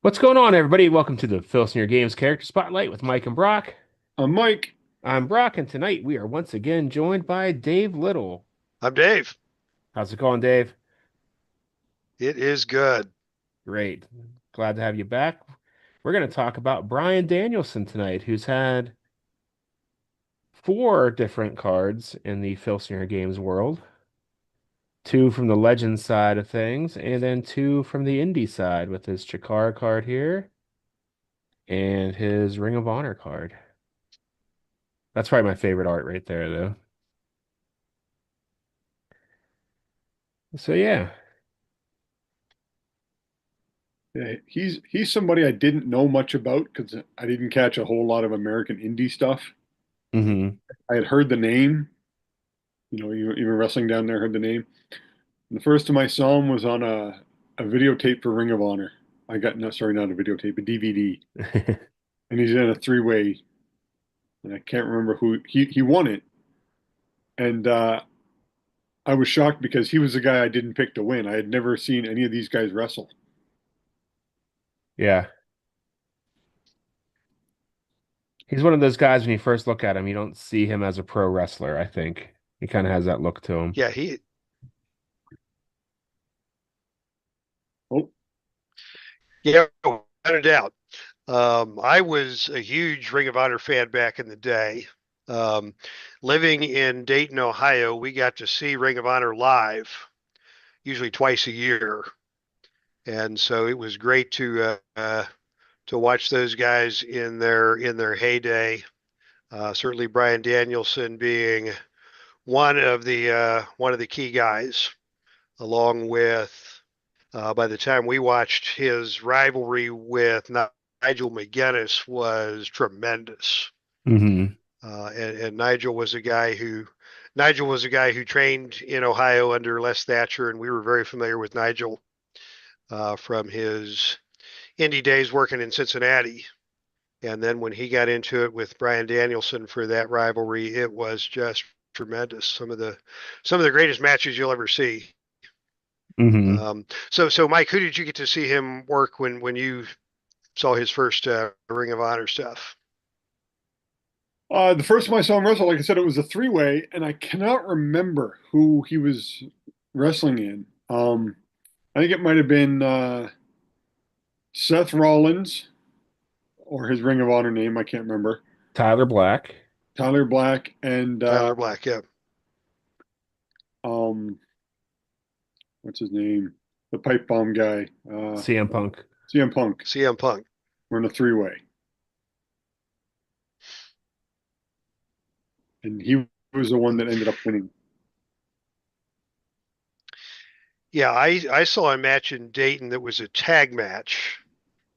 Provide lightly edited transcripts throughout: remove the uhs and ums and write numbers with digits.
What's going on, everybody? Welcome to the Filsinger Games Character Spotlight with Mike and Brock. Mike, I'm Brock, and tonight we are once again joined by Dave Little. I'm Dave. How's it going, Dave? It is good. Great. Glad to have you back. We're going to talk about Bryan Danielson tonight, who's had four different cards in the Filsinger Games world. Two from the Legends side of things, and then two from the Indie side with his Chikara card here and his Ring of Honor card. That's probably my favorite art right there, though. So yeah. he's somebody I didn't know much about because I didn't catch a whole lot of American indie stuff. Hmm. I had heard the name, even wrestling down there, heard the name. And the first time I saw him was on a videotape for Ring of Honor. I got, no, sorry, not a videotape, a DVD. And he's in a three-way, and I can't remember who he won it. And I was shocked because he was the guy I didn't pick to win. I had never seen any of these guys wrestle. Yeah. He's one of those guys when you first look at him, you don't see him as a pro wrestler, I think. He kind of has that look to him. Yeah, he Oh, yeah, without a doubt. I was a huge Ring of Honor fan back in the day. Um, Living in Dayton, Ohio, we got to see Ring of Honor live, usually twice a year, and so it was great to watch those guys in their heyday. Certainly, Bryan Danielson being one of the key guys, along with by the time we watched his rivalry with Nigel McGuinness was tremendous. Hmm. And Nigel was a guy who trained in Ohio under Les Thatcher, and we were very familiar with Nigel from his indie days working in Cincinnati. And then when he got into it with Bryan Danielson for that rivalry, it was just tremendous. Some of the greatest matches you'll ever see. Hmm. So Mike, who did you get to see him work when you saw his first Ring of Honor stuff? the first time I saw him wrestle, like I said, it was a three-way, and I cannot remember who he was wrestling in. I think it might have been Seth Rollins or his Ring of Honor name. I can't remember. Tyler Black, Tyler Black and Tyler Black, yeah. um, what's his name? The pipe bomb guy, CM Punk. CM Punk. CM Punk. We're in a three-way, and he was the one that ended up winning. Yeah, I saw a match in Dayton that was a tag match,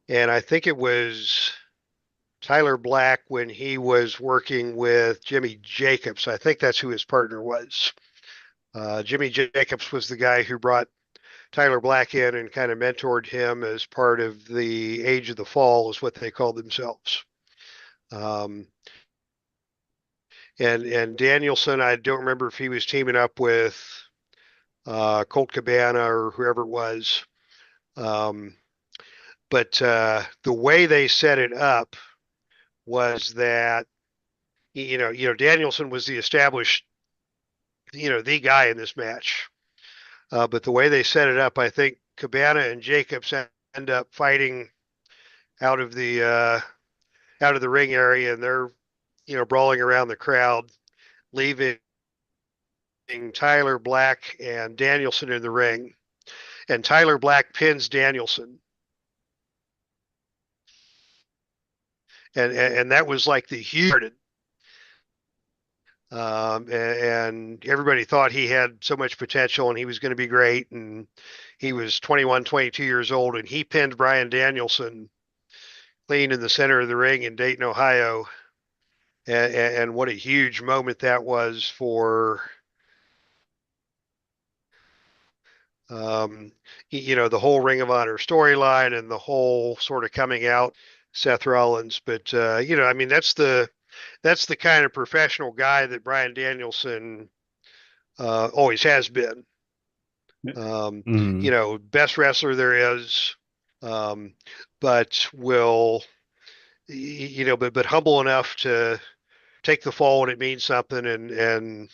and I think it was Tyler Black when he was working with Jimmy Jacobs. I think that's who his partner was. Jimmy Jacobs was the guy who brought Tyler Black in and kind of mentored him as part of the Age of the Fall, is what they called themselves. Um, and Danielson, I don't remember if he was teaming up with Colt Cabana or whoever it was. Um, but the way they set it up was that Danielson was the established, the guy in this match. But the way they set it up, I think Cabana and Jacobs end up fighting out of the uh, out of the ring area, and they're brawling around the crowd, leaving Tyler Black and Danielson in the ring. And Tyler Black pins Danielson, and that was like the huge. And everybody thought he had so much potential and he was going to be great. And he was 21, 22 years old, and he pinned Bryan Danielson clean in the center of the ring in Dayton, Ohio. And what a huge moment that was for, um, the whole Ring of Honor storyline and the whole sort of coming out Seth Rollins. But, I mean, that's the kind of professional guy that Bryan Danielson always has been. Um, Hmm. Best wrestler there is. um, but will but humble enough to take the fall when it means something, and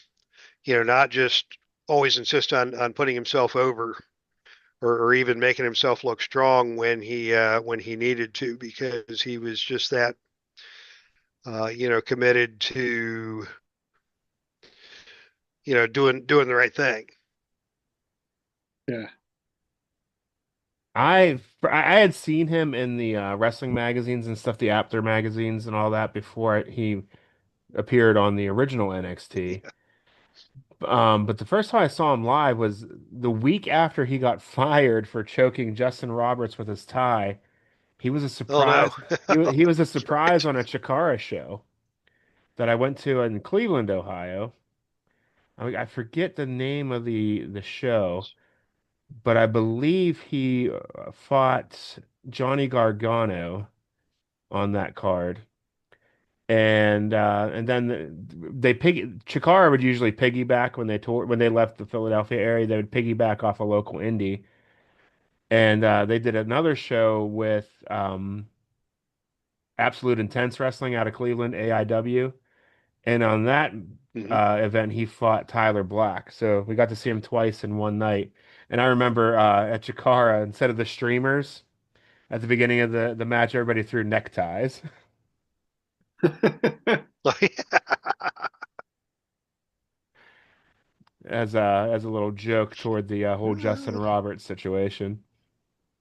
not just always insist on putting himself over, or even making himself look strong when he needed to, because he was just that committed to doing the right thing. Yeah. I had seen him in the wrestling magazines and stuff, the Apter magazines and all that before he appeared on the original NXT. But the first time I saw him live was the week after he got fired for choking Justin Roberts with his tie. He was a Oh no. surprise. He was a surprise Right. on a Chikara show that I went to in Cleveland, Ohio. I forget the name of the show, but I believe he fought Johnny Gargano on that card. And then Chikara would usually piggyback when they left the Philadelphia area. They would piggyback off a local indie, and they did another show with Absolute Intense Wrestling out of Cleveland, AIW, and on that Hmm. event he fought Tyler Black. So we got to see him twice in one night. And I remember at Chikara, instead of the streamers at the beginning of the match, everybody threw neckties as a little joke toward the whole Justin Roberts situation.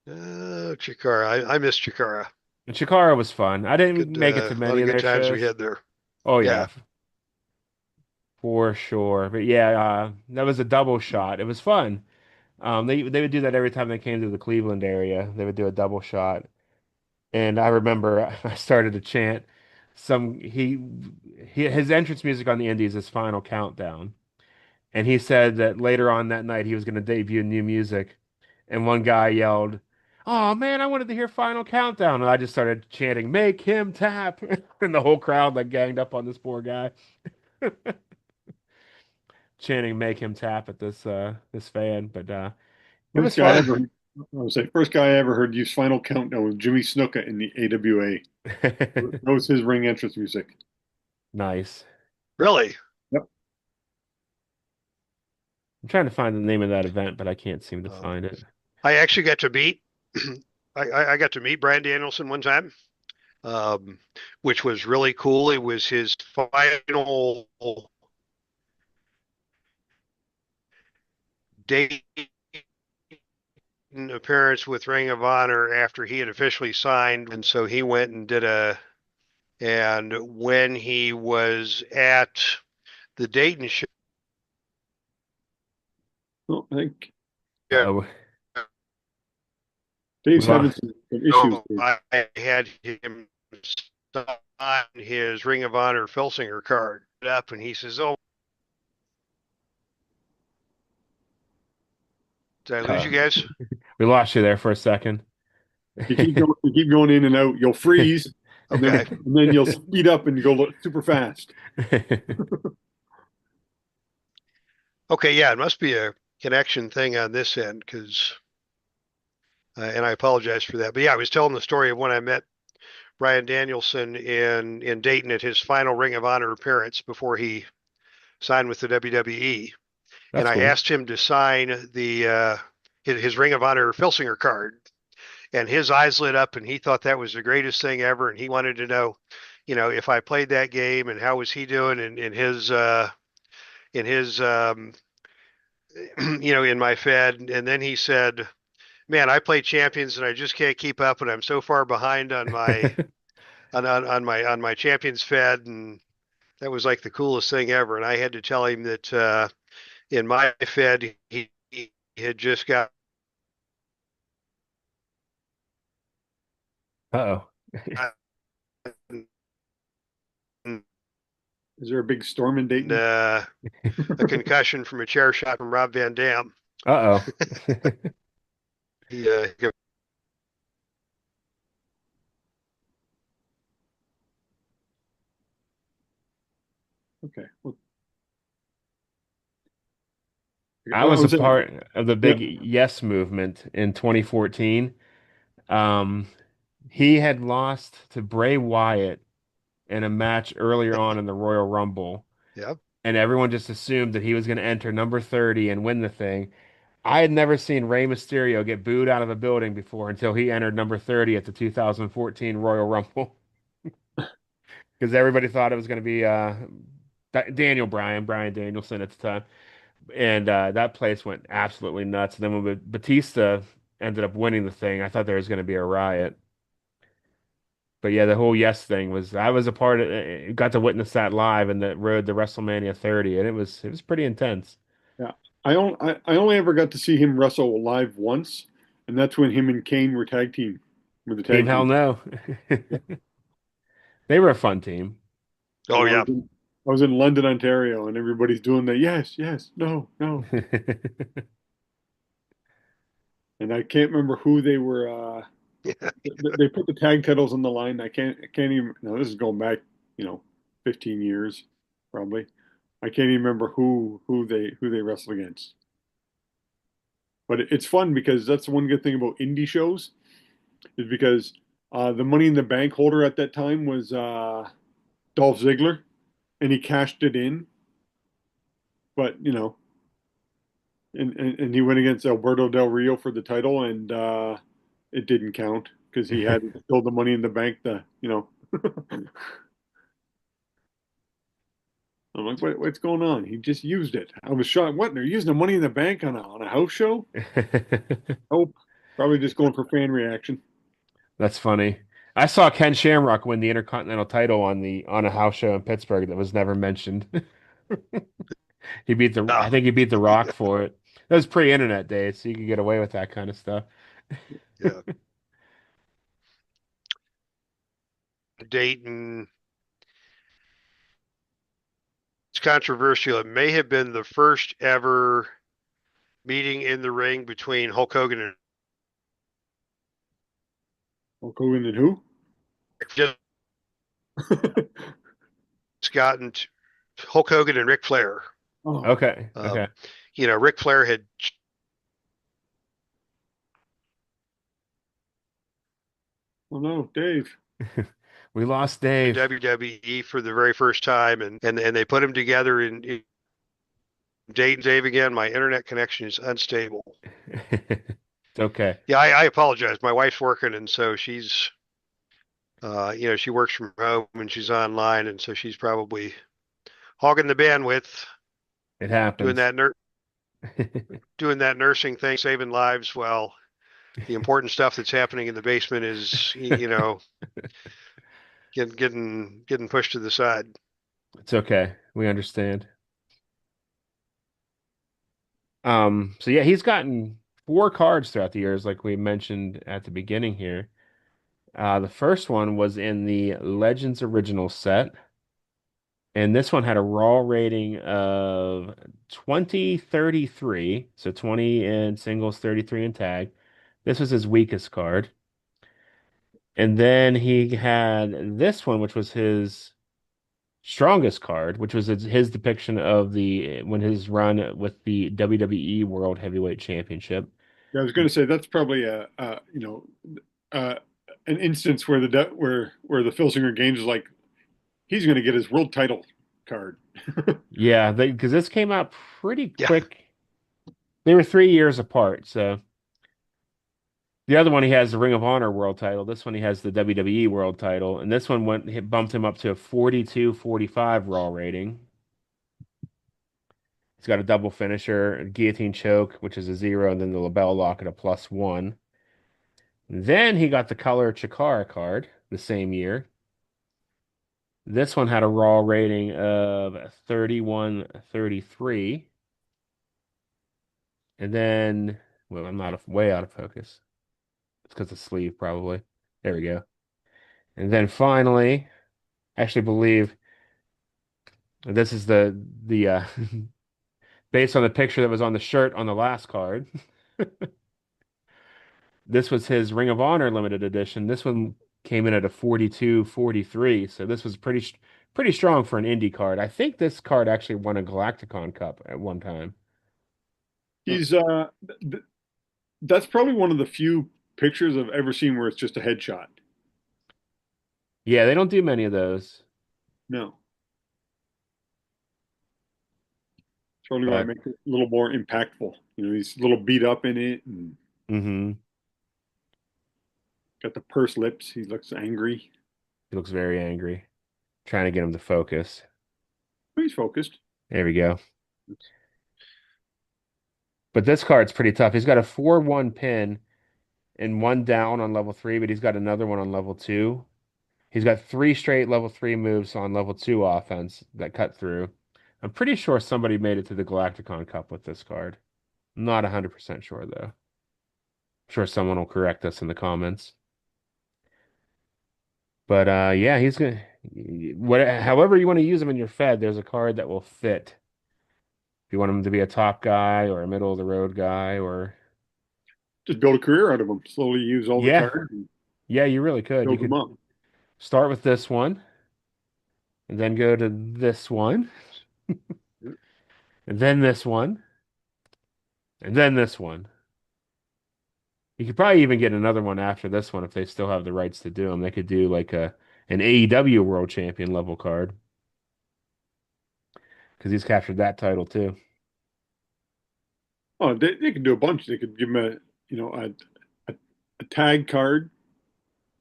Chikara. I miss Chikara. And Chikara was fun. I didn't Good, make it to a lot many of of good their times we shows. had there. Oh yeah, Yeah. for sure. But yeah, that was a double shot. It was fun. They would do that every time they came to the Cleveland area. They would do a double shot. And I remember I started to chant his entrance music on the Indies is Final Countdown. And he said that later on that night he was going to debut new music. And one guy yelled, "Oh man, I wanted to hear Final Countdown." And I just started chanting, "Make him tap." And the whole crowd like ganged up on this poor guy, chanting "Make him tap" at this fan. But it First was guy I fun. ever, I would say, first guy I ever heard use Final Countdown was Jimmy Snuka in the AWA. That was his ring entrance music. Nice. Really. Yep. I'm trying to find the name of that event, but I can't seem to Um, find it. I actually got to meet. I got to meet Bryan Danielson one time, um, which was really cool. It was his final date appearance with Ring of Honor after he had officially signed, and so he went and did a. And when he was at the Dayton show, Well, I think Uh-oh. We Dave's having lost. some issues here. I had him sign his Ring of Honor Filsinger card up, and he says, "Oh, did I lose Uh, you guys?" we lost you there for a second. You keep going in and out, you'll freeze, Okay. and then you'll speed up and go super fast. Okay, yeah, it must be a connection thing on this end, because, and I apologize for that. But yeah, I was telling the story of when I met Bryan Danielson in Dayton at his final Ring of Honor appearance before he signed with the WWE, and That's I cool. asked him to sign his Ring of Honor Filsinger card, and his eyes lit up, and he thought that was the greatest thing ever, and he wanted to know, if I played that game, and how was he doing in his in my Fed. And then he said, "Man, I play Champions, and I just can't keep up, and I'm so far behind on my on my Champions Fed." And that was like the coolest thing ever. And I had to tell him that in my Fed he had just got Uh-oh. Is there a big storm in Dayton? uh, a concussion from a chair shot from Rob Van Dam. Uh-oh. He Okay. Well, I I was a was saying, part of the yeah. big Yes movement in 2014. Um, he had lost to Bray Wyatt in a match earlier on in the Royal Rumble, Yeah. and everyone just assumed that he was going to enter number 30 and win the thing. I had never seen Rey Mysterio get booed out of a building before until he entered number 30 at the 2014 Royal Rumble because everybody thought it was going to be Bryan Danielson at the time. And that place went absolutely nuts. And then when Batista ended up winning the thing, I thought there was going to be a riot. But yeah, the whole yes thing was I was a part of got to witness that live and that road to WrestleMania 30 and it was pretty intense. Yeah. I only ever got to see him wrestle live once, and that's when him and Kane were tag team with the Team tag Hell team. No. They were a fun team. Oh yeah. I was in London, Ontario, and everybody's doing the yes, yes, no, no. And I can't remember who they were. They put the tag titles on the line. I can't even. No, this is going back, you know, 15 years probably. I can't even remember who they wrestled against. But it's fun because that's the one good thing about indie shows is because the Money in the Bank holder at that time was Dolph Ziggler, and he cashed it in. But you know, and he went against Alberto Del Rio for the title, and it didn't count because he had sold the Money in the Bank. I'm like, what's going on? He just used it. I was shocked. What? They're using the Money in the Bank on a house show? Oh, probably just going for fan reaction. That's funny. I saw Ken Shamrock win the Intercontinental title on a house show in Pittsburgh that was never mentioned. Yeah. I think he beat The Rock for it. That was pre-internet days, so you could get away with that kind of stuff. Yeah. Dayton. It's controversial. It may have been the first ever meeting in the ring between Hulk Hogan and Hulk Hogan and who? just gotten Hulk Hogan and Ric Flair. Oh, Okay, okay. Um, Ric Flair had oh no, Dave. We lost in Dave. WWE for the very first time, and they put him together in Dayton. Dave again. My internet connection is unstable. It's okay. Yeah, I apologize. My wife's working, and so she works from home and she's online, and so she's probably hogging the bandwidth, It doing happens. that doing that nursing thing, saving lives. While the important stuff that's happening in the basement is, getting pushed to the side. It's okay. We understand. So yeah, he's gotten four cards throughout the years, like we mentioned at the beginning here. The first one was in the Legends original set, and this one had a raw rating of 2033, so 20 in singles, 33 in tag. This was his weakest card. And then he had this one, which was his strongest card, which was his depiction of the when his run with the WWE World Heavyweight Championship. Yeah, I was going to say that's probably uh, an instance where where the Filsinger Games is like he's going to get his world title card. Yeah, because this came out pretty Yeah, quick. They were 3 years apart. So the other one he has the Ring of Honor World title. This one he has the WWE World title, and this one bumped him up to a 42-45 Raw rating. He's got a double finisher, a guillotine choke, which is a 0, and then the label lock at a +1. Then he got the color Chikara card the same year. This one had a raw rating of 31-33. And then, well, I'm not way out of focus. It's because of sleeve, probably. There we go. And then finally, I actually believe this is the based on the picture that was on the shirt on the last card. This was his Ring of Honor limited edition. This one came in at a 42-43, so this was pretty strong for an indie card. I think this card actually won a Galacticon Cup at one time. He's th that's probably one of the few pictures I've ever seen where it's just a headshot. Yeah, they don't do many of those, No. Totally want to but make it a little more impactful. He's a little beat up in it and mm-hmm. got the pursed lips. He looks angry. He looks very angry. Trying to get him to focus. But he's focused. There we go. But this card's pretty tough. He's got a 4-1 pin and one down on level 3, but he's got another one on level 2. He's got three straight level 3 moves on level 2 offense that cut through. I'm pretty sure somebody made it to the Galacticon Cup with this card. I'm not 100% sure though. I'm sure someone will correct us in the comments. But yeah, he's gonna however you want to use him in your Fed, there's a card that will fit. If you want him to be a top guy or a middle of the road guy or Just build a career out of him. Slowly use all the yeah, cards and yeah, you really could. You build them could up. start with this one and then go to this one and then this one and then this one. You could probably even get another one after this one if they still have the rights to do them. They could do like a an AEW World Champion level card because he's captured that title too. Oh, they could do a bunch. They could give him a, a tag card,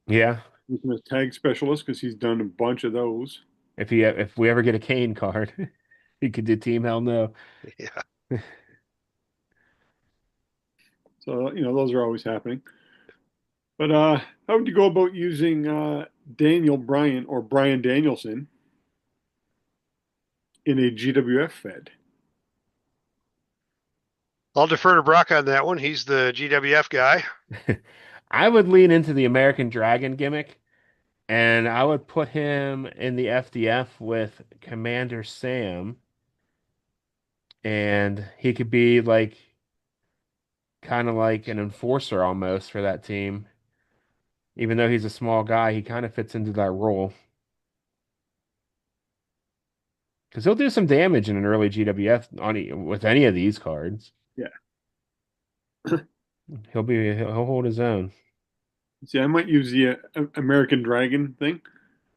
Yeah, make him a tag specialist because he's done a bunch of those. if we ever get a Kane card, he could do Team Hell No. Yeah. So, those are always happening. But how would you go about using Daniel Bryan or Bryan Danielson in a GWF Fed? I'll defer to Brock on that one. He's the GWF guy. I would lean into the American Dragon gimmick, and I would put him in the FDF with Commander Sam, and he could be like kind of like an enforcer almost for that team. Even though he's a small guy, he kind of fits into that role because he'll do some damage in an early GWF with any of these cards. Yeah. He'll hold his own. See, I might use the American Dragon thing.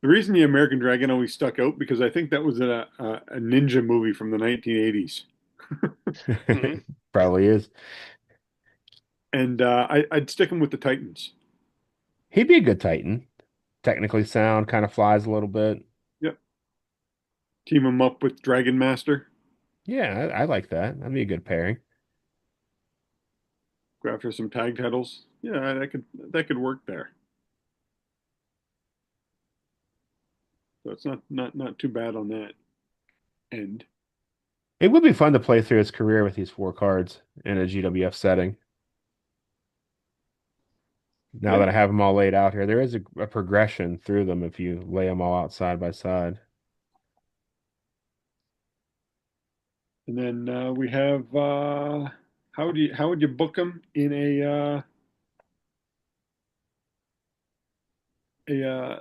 The reason the American Dragon always stuck out because I think that was a ninja movie from the 1980s. Hmm. Probably is. And I'd stick him with the Titans. He'd be a good Titan. Technically sound, kind of flies a little bit. Yep. Team him up with Dragon Master. Yeah, I like that. That'd be a good pairing. Go after some tag titles. Yeah, that could work there. So it's not too bad on that end. It would be fun to play through his career with these 4 cards in a GWF setting. Now Yeah. that I have them all laid out here, there is a progression through them if you lay them all out side by side. And then we have how would you book them in a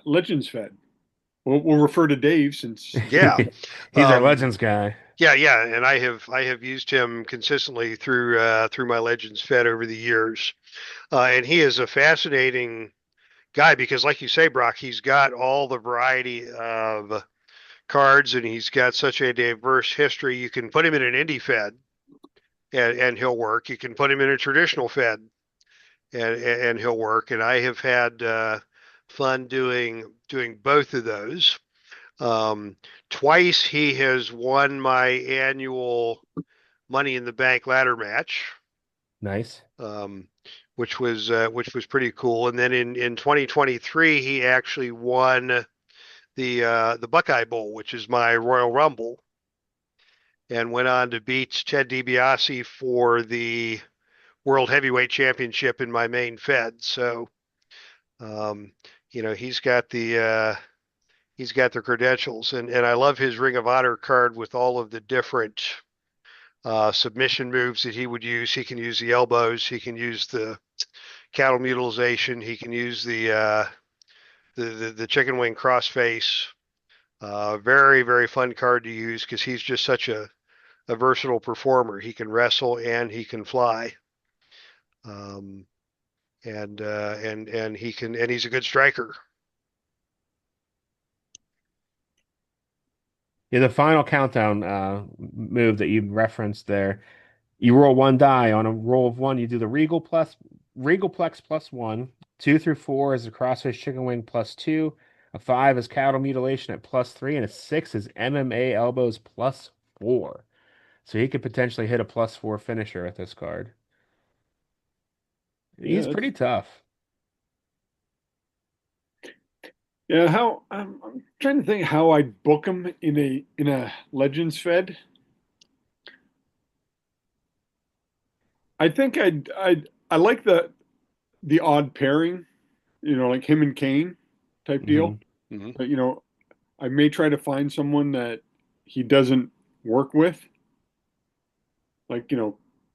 Legends Fed? We'll refer to Dave since Yeah. He's our Um, Legends guy. yeah, yeah, and I have used him consistently through my Legends Fed over the years, and he is a fascinating guy because, like you say, Brock, he's got all the variety of cards, and he's got such a diverse history. You can put him in an indie Fed, and he'll work. You can put him in a traditional Fed, and he'll work. And I have had fun doing both of those. Um, Twice he has won my annual Money in the Bank ladder match, Nice. um, which was pretty cool. And then in 2023 he actually won the Buckeye Bowl, which is my Royal Rumble, and went on to beat Ted DiBiase for the World Heavyweight Championship in my main Fed. So um, he's got the credentials, and I love his Ring of Honor card with all of the different submission moves that he would use. He can use the elbows. He can use the cattle mutilization. He can use the chicken wing crossface. Very very fun card to use because he's just such a versatile performer. He can wrestle and he can fly. Um, and he's a good striker. Yeah, the final countdown move that you referenced there. You roll one die. On a roll of one, you do the Regal Plex plus one. Two through four is the Crossface Chicken Wing plus two. A five is Cattle Mutilation at plus three, and a six is MMA Elbows plus four. So he could potentially hit a plus four finisher with this card. Yeah, He's pretty tough. yeah. How I'm trying to think how I'd book him in a Legends Fed. I think I like the odd pairing, like him and Kane type Hmm deal. Hmm. But I may try to find someone that he doesn't work with, like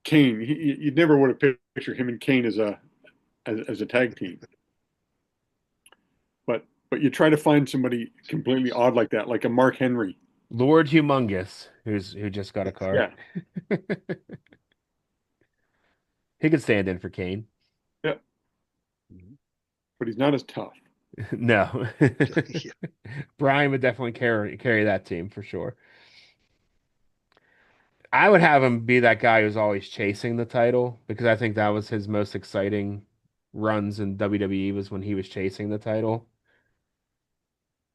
Kane. You never would have pictured him and Kane as a tag team, but you try to find somebody completely odd like that, like a Mark Henry. Lord Humongous, who just got a card. Yeah, He could stand in for Kane. yeah, but he's not as tough. No. Yeah. Brian would definitely carry that team for sure. I would have him be that guy who's always chasing the title because I think that was his most exciting runs in WWE was when he was chasing the title.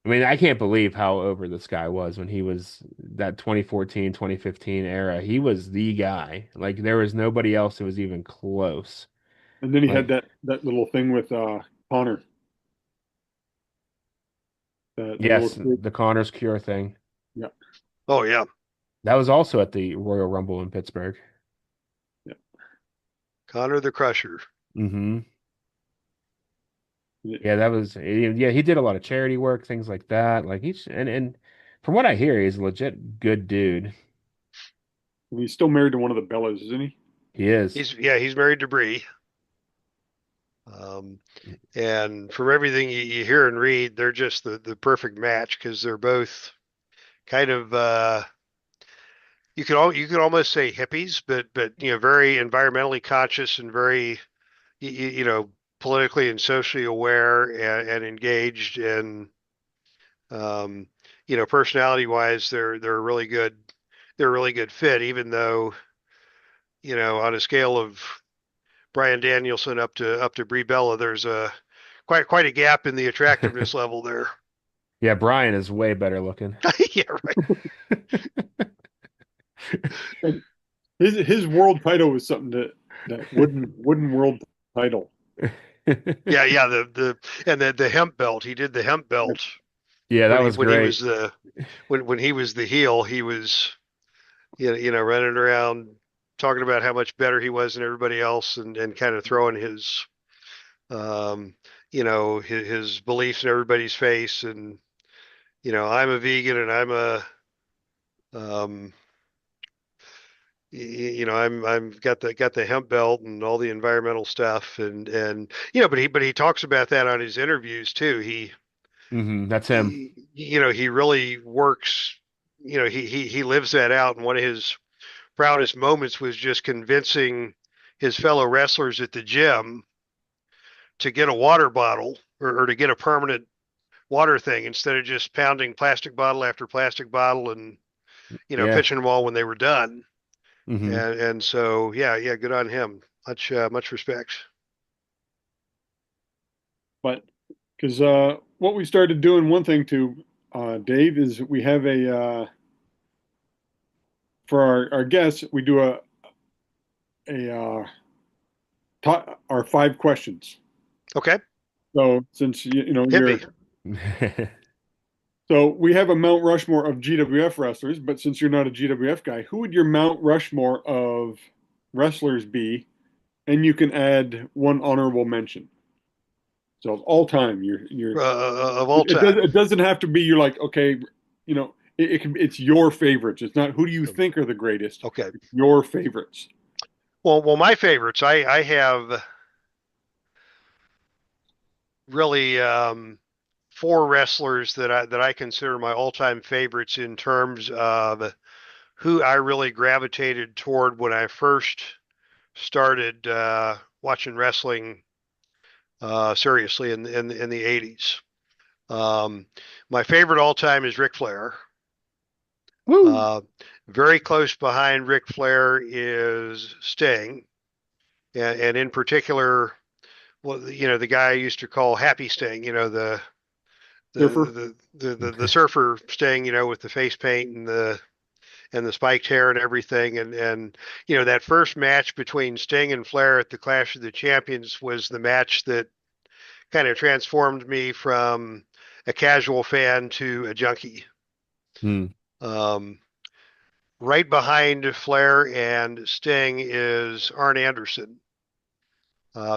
I mean, I can't believe how over this guy was when he was that 2014, 2015 era. He was the guy. Like there was nobody else who was even close. And then he had Like, that little thing with Connor, the little yes, kid. the Connors Cure thing. Yeah, Oh yeah, That was also at the Royal Rumble in Pittsburgh. yeah. Connor the Crusher. Hmm Yeah, that was yeah, he did a lot of charity work, things like that. Like he's and from what I hear, he's a legit good dude. And he's still married to one of the Bellas, isn't he? He is. He's married to Bree. Um, and from everything you hear and read, they're just the perfect match because they're both kind of you could almost say hippies, but very environmentally conscious and very you know politically and socially aware and engaged and um, personality wise they're a really good fit even though on a scale of Bryan Danielson up to Brie Bella there's a quite a gap in the attractiveness level there. Yeah, Brian is way better looking. Yeah, right. And his world title was something that wooden world title. Yeah, the and the hemp belt. He did the hemp belt Yeah, that was when he was great. the when he was the heel. He was running around talking about how much better he was than everybody else, and kind of throwing his his beliefs in everybody's face. And I'm a vegan, and I'm a um, I'm got the hemp belt and all the environmental stuff, and but he talks about that on his interviews too. That's him. He really works. He lives that out, and one of his proudest moments was just convincing his fellow wrestlers at the gym to get a water bottle or to get a permanent water thing instead of just pounding plastic bottle after plastic bottle and Yeah. pitching them all when they were done. hmm And so yeah, good on him. Much respect. But because what we started doing, one thing too, Dave, is we have for our guests, we do a our 5 questions. Okay, So since hit me. so we have a Mount Rushmore of GWF wrestlers, but since you're not a GWF guy, who would your Mount Rushmore of wrestlers be? And you can add one honorable mention. So of all time, Of all time. it doesn't have to be you're like, okay, it's your favorites. It's not who do you think are the greatest. Okay. It's your favorites. Well, my favorites. I have really four wrestlers that I consider my all-time favorites in terms of who I really gravitated toward when I first started watching wrestling seriously in the 80s. My favorite all time is Ric Flair. Woo! Uh, Very close behind Ric Flair is Sting, and in particular, well, the guy I used to call Happy Sting. Surfer. The surfer Sting. With the face paint and the spiked hair and everything, and that first match between Sting and Flair at the Clash of the Champions was the match that kind of transformed me from a casual fan to a junkie. Hmm. Um, right behind Flair and Sting is Arn Anderson,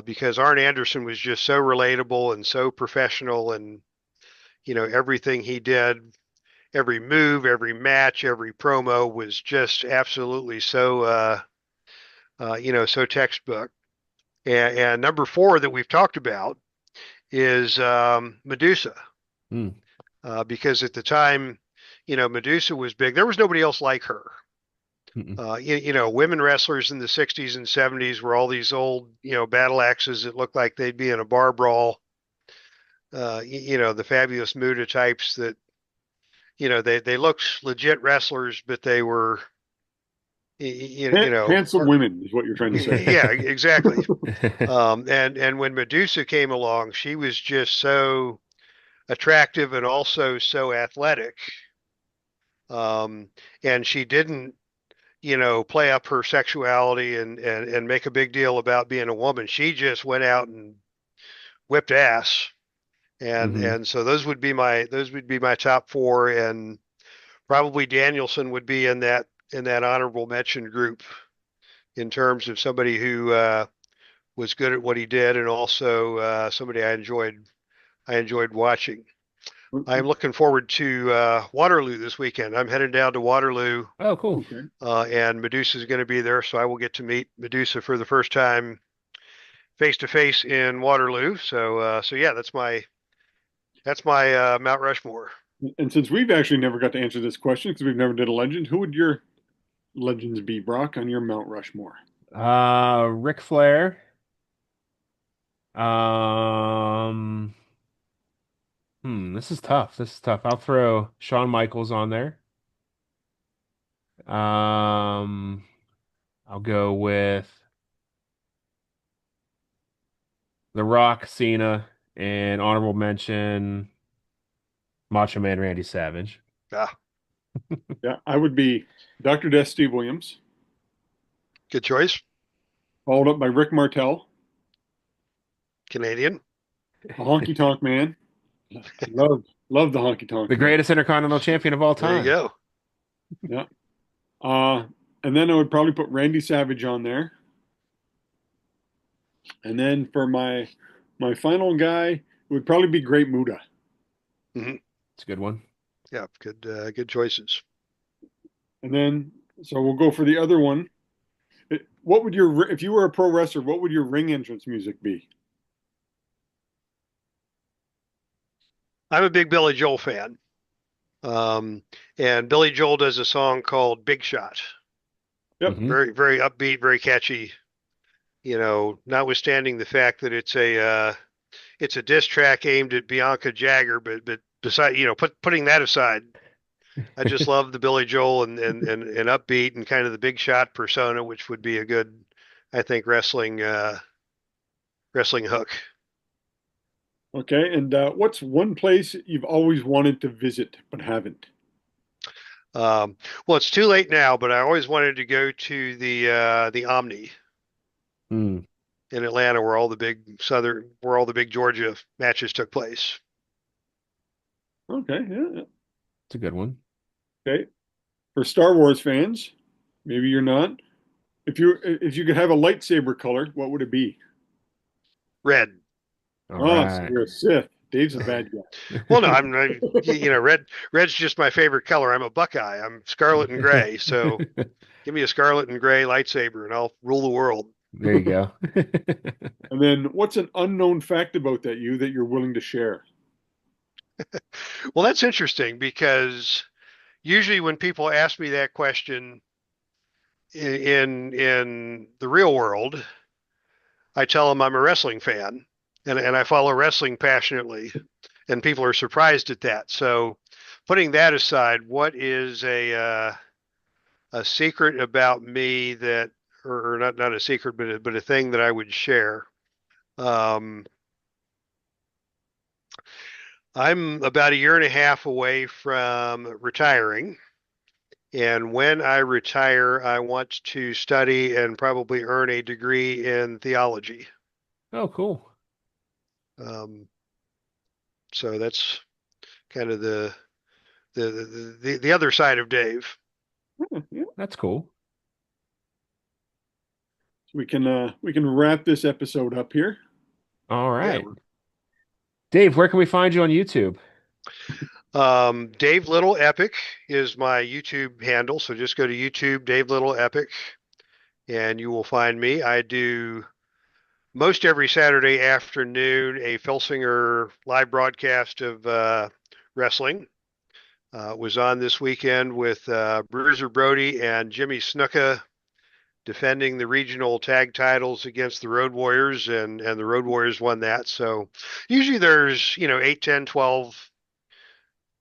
because Arn Anderson was just so relatable and so professional, and everything he did, every move, every match, every promo was just absolutely so textbook. And number four that we've talked about is Medusa, Hmm. because at the time, Medusa was big. There was nobody else like her. Mm-mm. Women wrestlers in the 60s and 70s were all these old, battle axes that looked like they'd be in a bar brawl. The fabulous Muda types that, they looked legit wrestlers, but they were, Handsome women is what you're trying to say. yeah, exactly. And when Medusa came along, she was just so attractive and also so athletic. Um, and she didn't, play up her sexuality and make a big deal about being a woman. She just went out and whipped ass. And Hmm. and so those would be my top four, and probably Danielson would be in that honorable mention group in terms of somebody who was good at what he did, and also somebody I enjoyed watching. I'm looking forward to Waterloo this weekend. I'm headed down to Waterloo, Oh, cool. Okay. and Medusa is going to be there, so I will get to meet Medusa for the first time face to face in Waterloo. So yeah, that's my Mount Rushmore. And since we've actually never got to answer this question because we've never did a legend, who would your legends be, Brock, on your Mount Rushmore? Ric Flair. Um, this is tough. This is tough. I'll throw Shawn Michaels on there. Um, I'll go with The Rock, Cena, and honorable mention Macho Man Randy Savage. Ah, Yeah, I would be Dr. Death Steve Williams, good choice. followed up by Rick Martel, Canadian. the Honky Tonk Man. Love the Honky The Tonk Man. greatest Intercontinental Champion of all There you time. go. Yeah. Uh, and then I would probably put Randy Savage on there. And then for my final guy, it would probably be Great Muda. Hmm. It's a good one. Yeah, good choices. And then so we'll go for the other one. What would your if you were a pro wrestler, what would your ring entrance music be? I'm a big Billy Joel fan. Um, and Billy Joel does a song called Big Shot. Yep. Hmm. Very, very upbeat, very catchy. Notwithstanding the fact that it's a diss track aimed at Bianca Jagger, but beside, putting that aside, I just love the Billy Joel and upbeat and kind of the big shot persona, which would be a good, I think, wrestling hook. Okay. And what's one place you've always wanted to visit but haven't? Um, well, it's too late now, but I always wanted to go to the Omni Mm, in Atlanta, where all the big Georgia matches took place. Okay. Yeah. Yeah. it's a good one. Okay. For Star Wars fans, maybe you're not. If you could have a lightsaber color, what would it be? Red. All Oh, so right. you're a Sith. Dave's a bad guy. Well, no, red's just my favorite color. I'm a Buckeye. I'm scarlet and gray. So give me a scarlet and gray lightsaber, and I'll rule the world. There you go. And then what's an unknown fact about you that you're willing to share? Well, that's interesting because usually when people ask me that question in the real world, I tell them I'm a wrestling fan. and I follow wrestling passionately, and people are surprised at that. So, putting that aside, what is a secret about me that, or not a secret, but a thing that I would share? Um, I'm about a year and a half away from retiring. And when I retire, I want to study and probably earn a degree in theology. Oh, cool. Um, so that's kind of the other side of Dave. Yeah. That's cool. So we can wrap this episode up here. All Yeah. right. Dave, where can we find you on YouTube? Dave Little Epic is my YouTube handle. So just go to YouTube, Dave Little Epic, and you will find me. I do most every Saturday afternoon a Filsinger live broadcast of wrestling. Was on this weekend with Bruiser Brody and Jimmy Snuka defending the regional tag titles against the Road Warriors, and the Road Warriors won that. So usually there's 8, 10, 12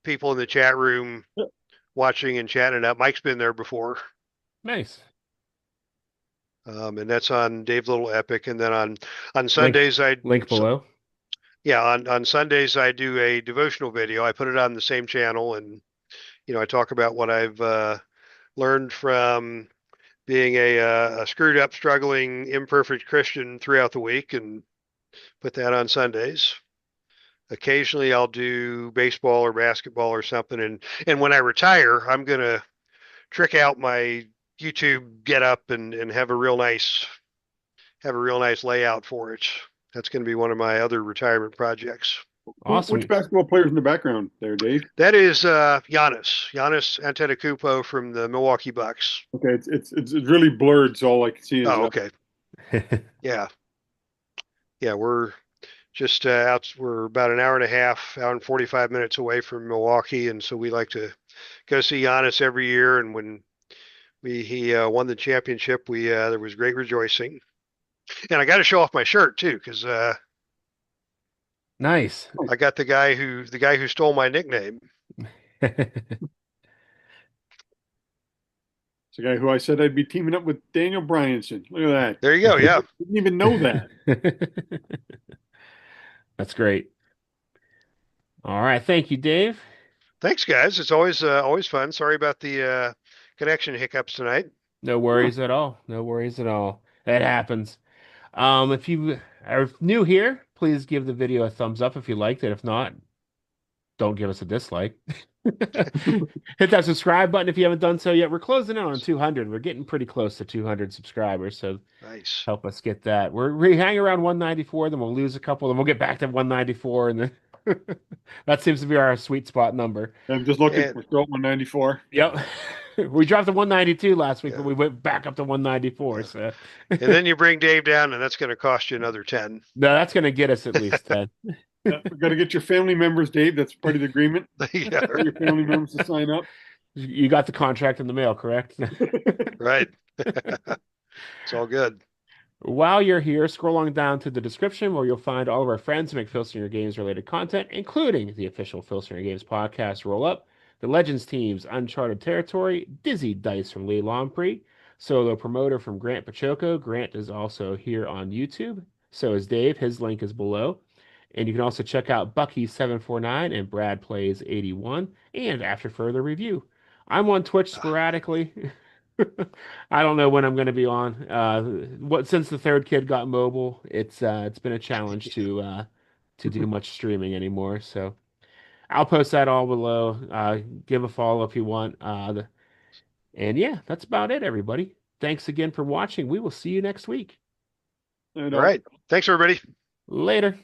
people in the chat room watching and chatting it up. Mike's been there before. Nice. And that's on Dave Little Epic. And then on Link Sundays I link so, below. yeah, on Sundays I do a devotional video. I put it on the same channel, and I talk about what I've learned from being a screwed up, struggling, imperfect Christian throughout the week, and put that on Sundays. Occasionally I'll do baseball or basketball or something, and when I retire, I'm gonna trick out my YouTube get up and have a real nice layout for it. That's going to be one of my other retirement projects. Which Awesome. basketball players in the background there, Dave? That is Giannis Antetokounmpo from the Milwaukee Bucks. Okay, it's really blurred, so all I can see is Oh, okay. Yeah. Yeah, we're just we're about an hour and a half, hour and 45 minutes away from Milwaukee, and so we like to go see Giannis every year. And when he won the championship, we there was great rejoicing. And I got to show off my shirt too, because Nice. I got the guy who stole my nickname. it's a guy who I said I'd be teaming up with Daniel Bryanson. Look at that. There you go. Yeah. Didn't even know that. That's great. All right. Thank you, Dave. Thanks, guys. It's always fun. Sorry about the connection hiccups tonight. No Huh. worries at all. No worries at all. It happens. If you are new here, please give the video a thumbs up if you liked it. If not, don't give us a dislike. Hit that subscribe button if you haven't done so yet. We're closing in on 200. We're getting pretty close to 200 subscribers, so Nice. help us get that. We hang around 194, then we'll lose a couple, then we'll get back to 194, and then that seems to be our sweet spot number. I'm just looking. And We're still at 194. Yep. We dropped to 192 last week, but yeah, we went back up to 194. yeah. So And then you bring Dave down, and that's going to cost you another 10. no, that's going to get us at least 10. We've got to get your family members, Dave. That's part of the agreement. Yeah, Get your family members to sign up. You got the contract in the mail, correct? right. It's all good. While you're here, scroll on down to the description where you'll find all of our friends who make Filsinger Games related content, including the official Filsinger Games podcast roll up, the Legends teams, Uncharted Territory, Dizzy Dice from Lee Lompree, solo promoter from Grant Pachoco. Grant is also here on YouTube. So is Dave. His link is below. And you can also check out Bucky749 and Brad Plays 81. And after further review, I'm on Twitch sporadically. I don't know when I'm going to be on. What since the third kid got mobile, it's been a challenge to do much streaming anymore. So I'll post that all below. Give a follow if you want. And yeah, that's about it, everybody. Thanks again for watching. We will see you next week. And All right. Thanks, everybody. Later.